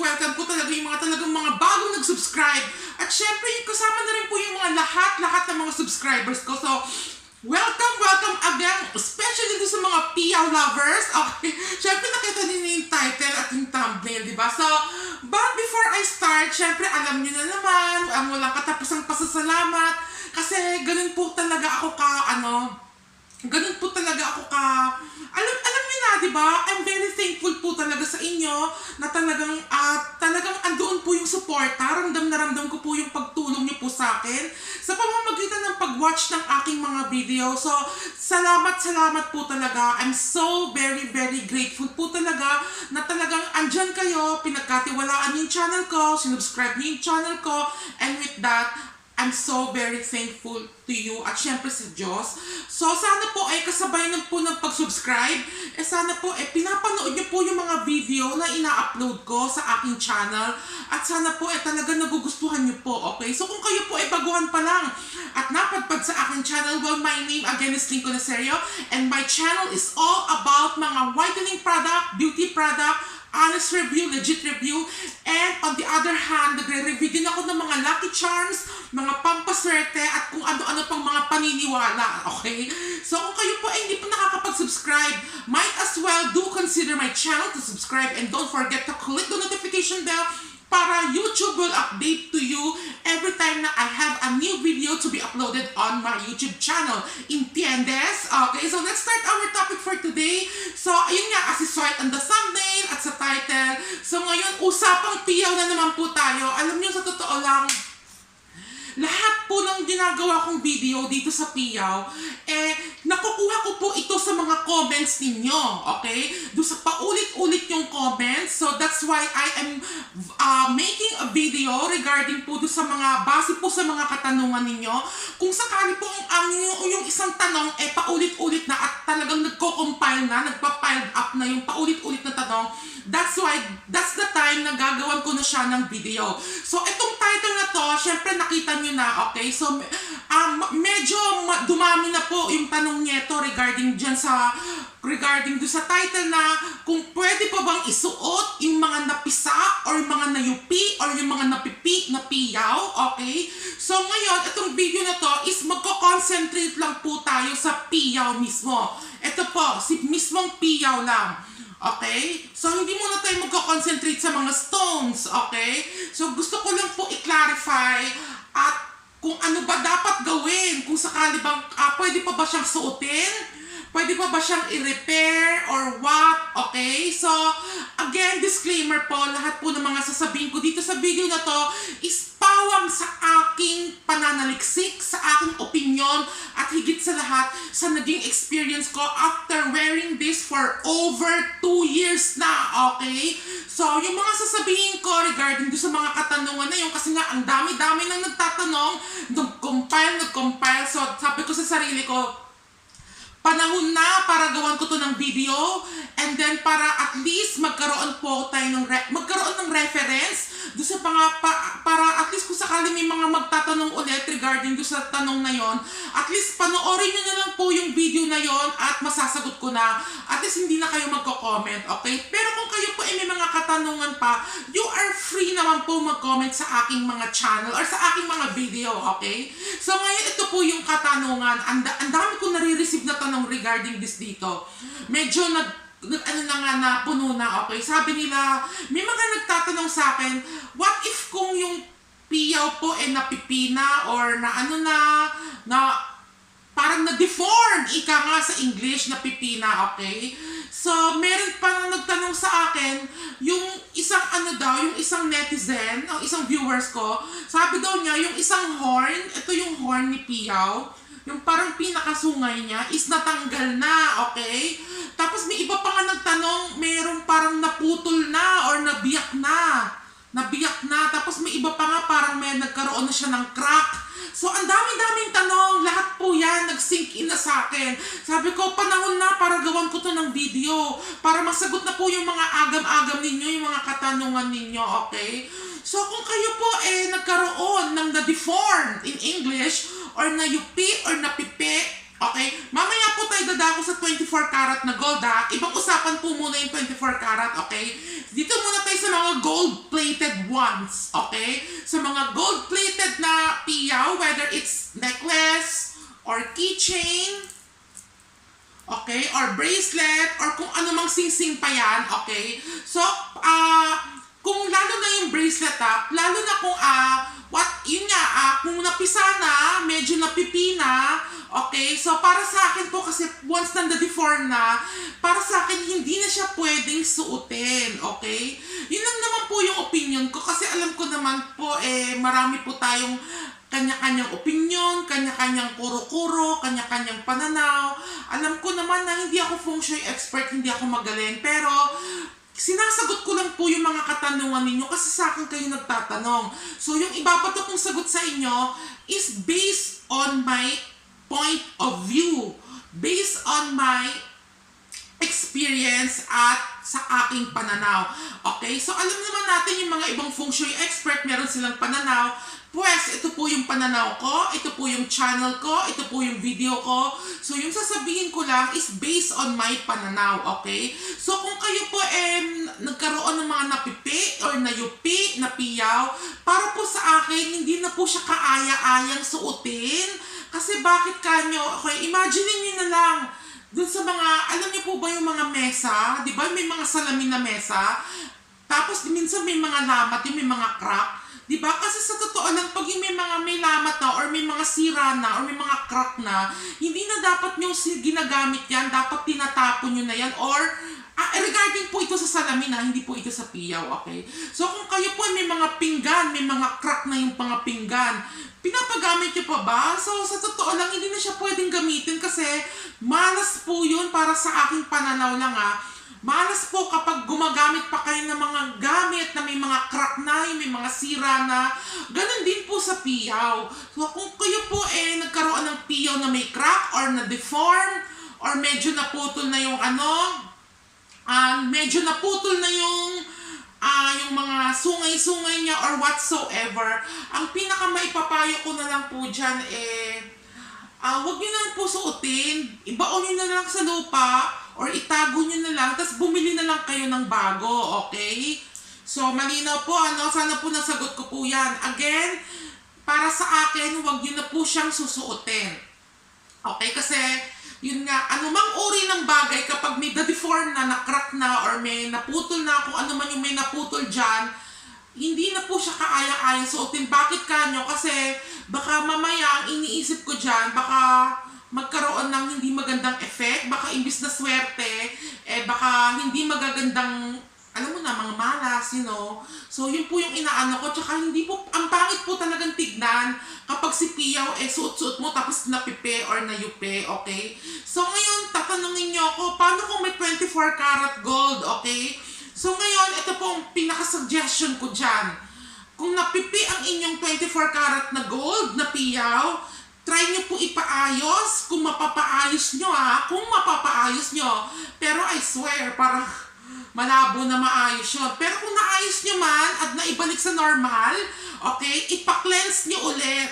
welcome ko talaga yung talagang mga bagong nag-subscribe. At syempre, yung kasama na rin po yung mga lahat ng mga subscribers ko. So, welcome again, especially dito sa mga Piyaw lovers. Okay, syempre nakita din yung title at yung thumbnail, di ba? So, but before I start, syempre alam niyo na naman, ang walang katapusang pasasalamat. Kasi ganun po talaga ako alam niyo na, di ba? I'm very thankful po talaga sa inyo na talagang andoon po yung suporta. Ramdam na ramdam ko po yung pagtulong niyo po sa akin sa pamamagitan ng pag-watch ng aking mga video. So, salamat po talaga. I'm so very grateful po talaga na talagang andyan kayo, pinagkatiwalaan yung channel ko, sinubscribe niyo yung channel ko, and with that, I'm so very thankful to you at syempre sa Diyos. So sana po ay kasabay ng po ng pag-subscribe, sana po pinapanood niyo po yung mga video na ina-upload ko sa aking channel at sana po talaga nagugustuhan niyo po, okay? So kung kayo po ay baguhan pa lang at napadpad sa aking channel, well, my name again is Lincoln Acerio and my channel is all about mga whitening product, beauty product, honest review, legit review, and on the other hand, nagre-review din ako ng mga lucky charms, mga pampaswerte, at kung ano-ano pang mga paniniwala, okay? So kung kayo po ay hindi pa nakakapag-subscribe, might as well do consider my channel to subscribe and don't forget to click the notification bell para YouTube will update to you every time na I have a new video to be uploaded on my YouTube channel. Entiendes? Okay, so let's start our topic for today. So, ayun nga, as is right on the thumbnail at sa title. So, ngayon, usapang piyaw na naman po tayo. Alam niyo, sa totoo lang, lahat po ng ginagawa kong video dito sa Piyaw, nakukuha ko po ito sa mga comments ninyo, okay? Doon sa paulit-ulit yung comments, so that's why I am making a video regarding po doon sa mga, base po sa mga katanungan ninyo. Kung sakali po yung isang tanong, paulit-ulit na at talagang nagko-compile na, nagpa-piled up na yung paulit-ulit na tanong, that's the time na gagawan ko na siya ng video. So, itong title na to, syempre nakita nyo na, okay? So, medyo dumami na po yung tanong nito regarding do sa title na kung pwede pa bang isuot yung mga napisa or yung mga nayupi or yung mga napipi na piyaw, okay? So, ngayon, itong video na to is magko-concentrate lang po tayo sa piyaw mismo. Ito po, si mismong piyaw lang. Okay? So, hindi muna tayo magko-concentrate sa mga stones, okay? So, gusto ko lang po i-clarify at kung ano ba dapat gawin, kung sakali bang pwede pa ba siyang suotin? Pwede pa ba siyang i-repair or what? Okay? So, again, disclaimer po, lahat po ng mga sasabihin ko dito sa video na to is pawang sa aking pananaliksik, sa aking opinion, at higit sa lahat, sa naging experience ko after wearing this for over 2 years na, okay? So, yung mga sasabihin ko regarding sa mga katanungan na yun, kasi nga, ang dami-dami nang nagtatanong, nag-compile, so sabi ko sa sarili ko, panahon na para gawan ko to ng video and then para at least magkaroon po tayo ng reference do sa para at least kung sakali may mga magtatanong ulit regarding do sa tanong na yon, at least panoorin nyo na lang po yung video na yon at masasagot ko na, at least hindi na kayo magko-comment, okay? Pero kung kayo po ay may mga katanungan pa, you are free naman po mag-comment sa aking mga channel or sa aking mga video, okay? So ngayon ito po yung katanungan, ang dami ko nare-receive na tanong regarding this dito. Medyo napuno na, okay? Sabi nila, may mga nagtatanong sa akin, what if kung yung piyaw po napipina or parang na-deform, ika nga sa English, napipina, okay? So, meron pa nagtanong sa akin, yung isang netizen, ang isang viewers ko, sabi daw niya, yung isang horn, ito yung horn ni piyaw, yung parang pinakasungay niya is natanggal na, okay? Tapos may iba pa nga nagtanong, merong parang naputol na or nabiyak na. Tapos may iba pa nga parang may nagkaroon na siya ng crack. So, ang daming tanong, lahat po yan, nag-sink in na sa akin. Sabi ko, panahon na para gawan ko to ng video, para masagot na po yung mga agam-agam ninyo, yung mga katanungan ninyo, okay? So, kung kayo po nagkaroon ng na-deformed in English, or nayupi, or napipi, Okay? Mamaya po tayo dadako sa 24 karat na gold ha. Ibang usapan po muna yung 24 karat, okay? Dito muna tayo sa mga gold-plated ones, okay? Sa mga gold-plated na piyaw, whether it's necklace or keychain, okay? Or bracelet, or kung ano mang sing-sing pa yan, okay? So, kung lalo na yung bracelet lalo na kung kung napisa na, medyo napipina, okay? So, para sa akin po, kasi once nanda-deform na, para sa akin, hindi na siya pwedeng suotin, okay? Yun lang naman po yung opinion ko, kasi alam ko naman po, marami po tayong kanya-kanyang opinion, kanya-kanyang kuro-kuro, kanya-kanyang pananaw. Alam ko naman na hindi ako feng shui expert, hindi ako magaling, pero sinasagot ko lang po yung mga katanungan ninyo kasi sa akin kayo nagtatanong. So, yung ibabato kong sagot sa inyo is based on my point of view, based on my experience at sa aking pananaw. Okay? So, alam naman natin yung mga ibang feng shui expert, meron silang pananaw. Pues, ito po yung pananaw ko, ito po yung channel ko, ito po yung video ko. So, yung sasabihin ko lang is based on my pananaw, okay? So, kung kayo po nagkaroon ng mga napipi or nayupi, napiyaw, para po sa akin, hindi na po siya kaaya-ayang suotin. Kasi bakit kanyo? Okay, imagine niyo na lang, dun sa mga, alam niyo po ba yung mga mesa? Di ba may mga salamin na mesa? Tapos, minsan may mga lamat, yung may mga crack. Diba? Kasi sa totoo lang, pag yung may lamat na or may mga sira na or may mga crack na, hindi na dapat nyo ginagamit yan, dapat tinatapon nyo na yan or regarding po ito sa salamin hindi po ito sa piyaw, okay? So kung kayo po may mga pinggan, may mga crack na yung mga pinggan, pinapagamit nyo pa ba? So sa totoo lang, hindi na siya pwedeng gamitin kasi malas po yun para sa aking pananaw lang Malas po kapag gumagamit pa kayo ng mga gamit na may mga crack na, may mga sira na. Ganun din po sa piyaw. So kung kayo po nagkaroon ng piyaw na may crack or na-deform or medyo naputol na yung medyo naputol na yung mga sungay-sungay niya or whatsoever, ang pinakamaipapayo ko na lang po dyan huwag nyo na lang po suotin. Ibaon nyo na lang sa lupa or itago nyo na lang, tapos bumili na lang kayo ng bago, okay? So, malinaw po, sana po nasagot ko po yan. Again, para sa akin, huwag nyo na po siyang susuotin. Okay? Kasi, yun nga, anumang uri ng bagay, kapag may deform na, na-crack na, or may naputol na, kung ano man yung may naputol dyan, hindi na po siya kaaya-aya suotin. Bakit kanyo? Kasi, baka mamaya, ang iniisip ko dyan, baka magkaroon ng hindi magandang effect, baka imbis na swerte, baka hindi magagandang, alam mo na, mga malas, So, yun po yung inaano ko, tsaka hindi po, ang pangit po talagang tignan kapag si piyaw, suot-suot mo, tapos napipe or nayupe, okay? So, ngayon, tatanungin nyo ako, paano kung may 24 karat gold, okay? So, ngayon, ito po ang pinaka-suggestion ko dyan. Kung napipi ang inyong 24 karat na gold na piyaw, try nyo po ipaayos kung mapapaayos nyo kung mapapaayos nyo. Pero I swear, parang malabo na maayos yun. Pero kung naayos nyo man at naibalik sa normal, okay, ipa-cleanse nyo ulit.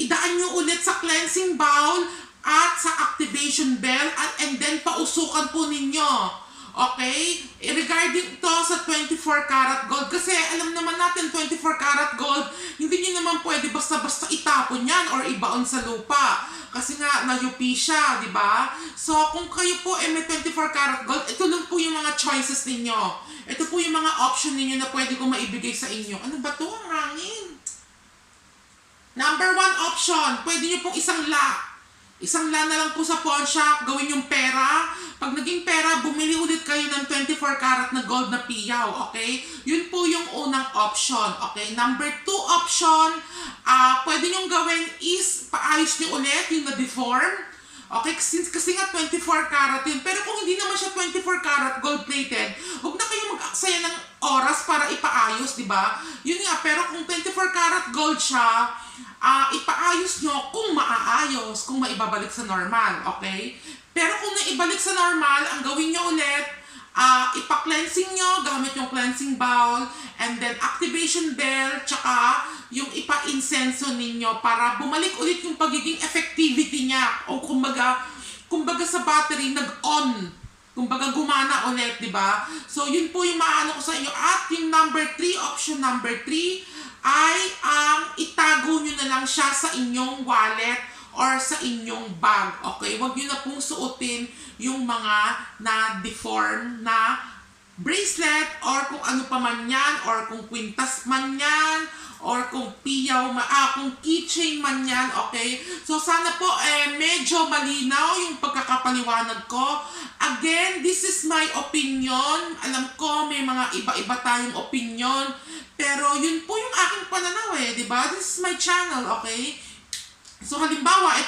Idaan nyo ulit sa cleansing bowl at sa activation bell and then pausukan po ninyo. Okay? Regarding to sa 24 karat gold, kasi alam naman natin 24 karat gold, hindi nyo naman pwede basta-basta itapon yan or ibaon sa lupa. Kasi nga, nayupi siya, di ba? So, kung kayo po may 24 karat gold, ito lang po yung mga choices ninyo. Ito po yung mga option ninyo na pwede ko maibigay sa inyo. Ano ba to? Ang hangin. Number 1 option, pwede nyo pong isang la na lang po sa pawn shop, gawin yung pera. Pag naging pera, bumili ulit kayo ng 24 karat na gold na piyaw, okay? Yun po yung unang option, okay? Number 2 option, pwede nyong gawin is paayos nyo ulit yung na-deform. Okay, kasi nga 24 karat yun. Pero kung hindi naman siya 24 karat gold-plated, huwag na kayo mag-aksaya ng oras para ipaayos, di ba? Yun nga, pero kung 24 karat gold siya, ipaayos nyo kung maaayos, kung maibabalik sa normal, okay? Pero kung naibalik sa normal, ang gawin nyo ulit, ipa-cleansing nyo gamit yung cleansing bowl, and then activation bell, tsaka yung ipa-insenso ninyo para bumalik ulit yung pagiging effectivity niya. O kumbaga sa battery, nag-on. Kumbaga gumana ulit, di ba? So, yun po yung maano ko sa inyo. At yung option number 3, ay ang itago nyo na lang siya sa inyong wallet or sa inyong bag. Okay? Huwag nyo na pong suotin yung mga na-deform na bracelet or kung ano pa man yan, or kung kwintas man yan, or kung piyaw, kung keychain man yan, okay? So, sana po medyo malinaw yung pagkakapaliwanag ko. Again, this is my opinion. Alam ko may mga iba-iba tayong opinion, pero yun po yung aking pananaw di ba? This is my channel, okay? So, halimbawa,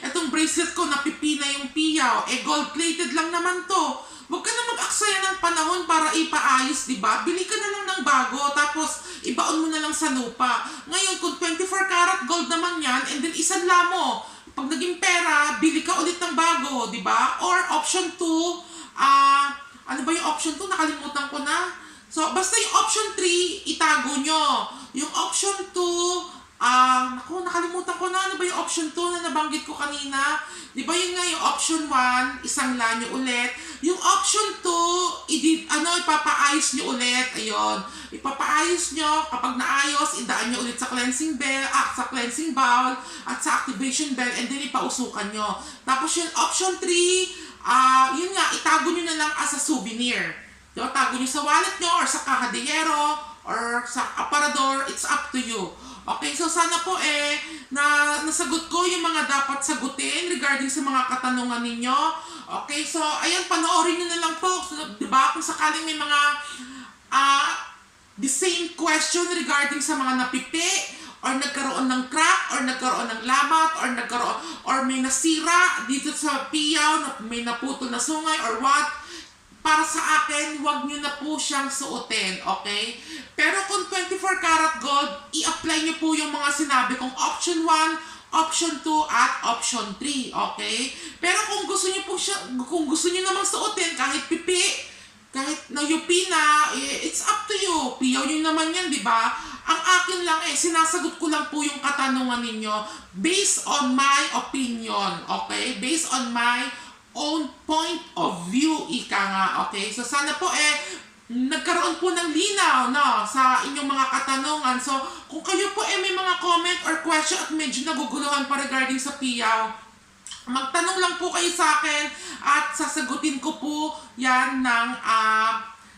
itong bracelet ko, napipina yung piyaw, gold-plated lang naman to. Huwag ka na mag-aksaya ng panahon para ipaayos, di ba? Bili ka na lang ng bago, tapos ibaon mo na lang sa lupa. Ngayon, kung 24 karat gold naman yan, and then isanla mo. Pag naging pera, bili ka ulit ng bago, di ba? Or option 2, ano ba yung option 2? Nakalimutan ko na. So, basta yung option 3, itago nyo. Yung option 2, naku, nakalimutan ko na. Ano ba yung option 2 na nabanggit ko kanina? Di ba yun nga yung option 1, isangla nyo ulit. Yung option 2, ipapaayos nyo ulit. Ayun. Ipapaayos nyo. Kapag naayos, idaan nyo ulit sa cleansing bell, sa cleansing bowl, at sa activation bell, and then ipausukan nyo. Tapos yung option 3, yun nga, itago nyo na lang as a souvenir. Diba? Tago nyo sa wallet nyo, or sa kahadiyero, or sa aparador. It's up to you. Okay, so sana po nasagot ko yung mga dapat sagutin regarding sa mga katanungan ninyo. Okay, so ayan, panoorin nyo na lang po. So, diba, kung sakaling may mga the same question regarding sa mga napipi, or nagkaroon ng crack, or nagkaroon ng lamat, or may nasira dito sa piyaw, may naputol na sungay, or what, para sa akin, huwag nyo na po siyang suotin, okay? Pero kung 24 karat gold, i-apply nyo po yung mga sinabi kong option 1, option 2, at option 3, okay? Pero kung gusto nyo namang suotin, kahit pipi, kahit nayupi na, it's up to you. Piyaw nyo naman yan, di ba? Ang akin lang sinasagot ko lang po yung katanungan ninyo based on my opinion, okay? Based on my own point of view, ika nga, okay? So, sana po nagkaroon po ng linaw, no, sa inyong mga katanungan. So, kung kayo po may mga comment or question at medyo naguguluhan pa regarding sa piyaw, magtanong lang po kayo sa akin at sasagutin ko po yan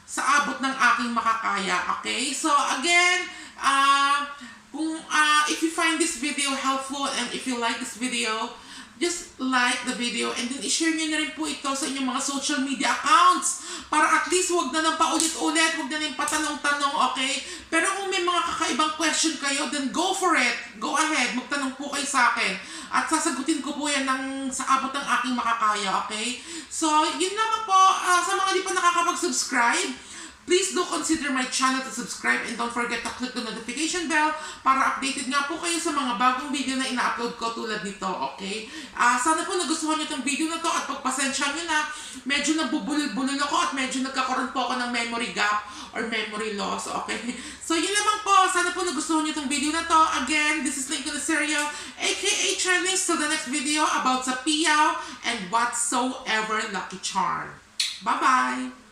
sa abot ng aking makakaya, okay? So, again, if you find this video helpful and if you like this video, just like the video and then i-share nyo na rin po ito sa inyong mga social media accounts para at least wag na nang paulit-ulit, wag na nang patanong-tanong, okay? Pero kung may mga kakaibang question kayo, then go for it. Go ahead, magtanong po kayo sa akin. At sasagutin ko po yan sa abot ng aking makakaya, okay? So, yun naman po. Sa mga di pa nakakapag-subscribe, please do consider my channel to subscribe and don't forget to click the notification bell para updated nga po kayo sa mga bagong video na ina-upload ko tulad nito, okay? Sana po nagustuhan nyo itong video na to at pagpasensya nyo na medyo nabubulol-bulol ako at medyo nagkakaroon po ako ng memory gap or memory loss, okay? So, yun naman po. Sana po nagustuhan nyo itong video na to. Again, this is Lincoln Acerio, aka Trendings. Till the next video about sa piyaw and whatsoever lucky charm. Bye-bye!